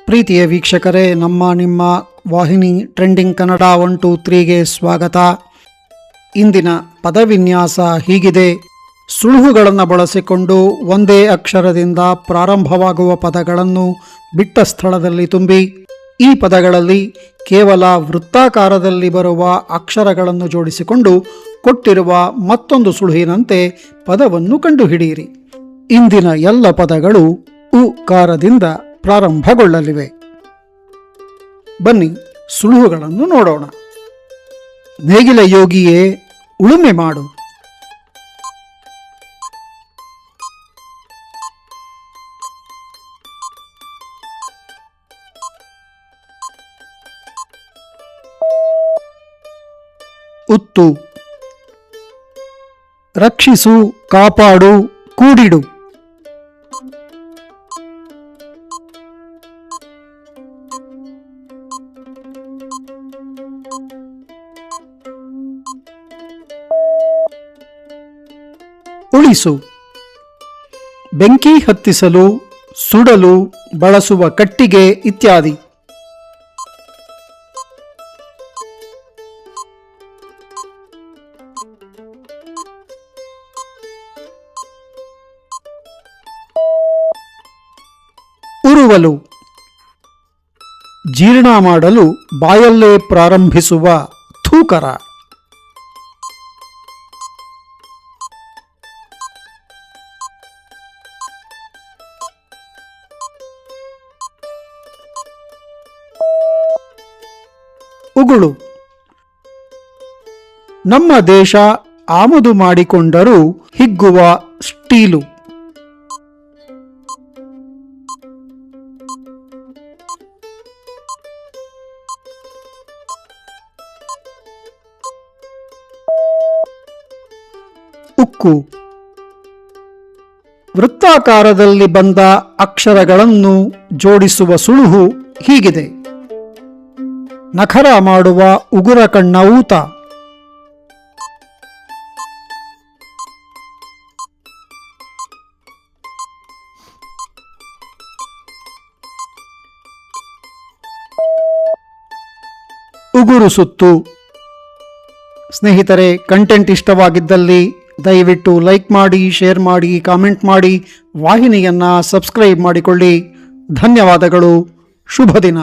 ಪ್ರೀತಿಯ ವೀಕ್ಷಕರೇ, ನಿಮ್ಮ ವಾಹಿನಿ ಟ್ರೆಂಡಿಂಗ್ ಕನ್ನಡ 1 2 3ಗೆ ಸ್ವಾಗತ. ಇಂದಿನ ಪದವಿನ್ಯಾಸ ಹೀಗಿದೆ. ಸುಳುಹುಗಳನ್ನು ಬಳಸಿಕೊಂಡು ಒಂದೇ ಅಕ್ಷರದಿಂದ ಪ್ರಾರಂಭವಾಗುವ ಪದಗಳನ್ನು ಬಿಟ್ಟ ಸ್ಥಳದಲ್ಲಿ ತುಂಬಿ. ಈ ಪದಗಳಲ್ಲಿ ಕೇವಲ ವೃತ್ತಾಕಾರದಲ್ಲಿ ಬರುವ ಅಕ್ಷರಗಳನ್ನು ಜೋಡಿಸಿಕೊಂಡು ಕೊಟ್ಟಿರುವ ಮತ್ತೊಂದು ಸುಳುಹಿನಂತೆ ಪದವನ್ನು ಕಂಡುಹಿಡಿಯಿರಿ. ಇಂದಿನ ಎಲ್ಲ ಪದಗಳು ಉಕಾರದಿಂದ ಪ್ರಾರಂಭಗೊಳ್ಳಲಿವೆ. ಬನ್ನಿ ಸುಳುಹುಗಳನ್ನು ನೋಡೋಣ. ನೇಗಿಲ ಯೋಗಿಯೇ ಉಳುಮೆ ಮಾಡು. ಉತ್ತು. ರಕ್ಷಿಸು, ಕಾಪಾಡು, ಕೂಡಿಡು. ಉಳಿಸು. ಬೆಂಕಿ ಹತ್ತಿಸಲು, ಸುಡಲು ಬಳಸುವ ಕಟ್ಟಿಗೆ ಇತ್ಯಾದಿ. ಉರುವಲು. ಜೀರ್ಣ ಮಾಡಲು ಬಾಯಲ್ಲೇ ಪ್ರಾರಂಭಿಸುವ ಥೂಕರ. ಉಗುಳು. ನಮ್ಮ ದೇಶ ಆಮದು ಮಾಡಿಕೊಂಡರೂ ಹಿಗ್ಗುವ ಸ್ಟೀಲು. ಉಕ್ಕು. ವೃತ್ತಾಕಾರದಲ್ಲಿ ಬಂದ ಅಕ್ಷರಗಳನ್ನು ಜೋಡಿಸುವ ಸುಳುಹು ಹೀಗಿದೆ. ನಖರ ಮಾಡುವ ಉಗುರ ಕಣ್ಣ ಊತ. ಉಗುರು ಸುತ್ತು. ಸ್ನೇಹಿತರೆ, ಕಂಟೆಂಟ್ ಇಷ್ಟವಾಗಿದ್ದಲ್ಲಿ ದಯವಿಟ್ಟು ಲೈಕ್ ಮಾಡಿ, ಶೇರ್ ಮಾಡಿ, ಕಾಮೆಂಟ್ ಮಾಡಿ, ವಾಹಿನಿಯನ್ನು ಸಬ್ಸ್ಕ್ರೈಬ್ ಮಾಡಿಕೊಳ್ಳಿ. ಧನ್ಯವಾದಗಳು. ಶುಭ ದಿನ.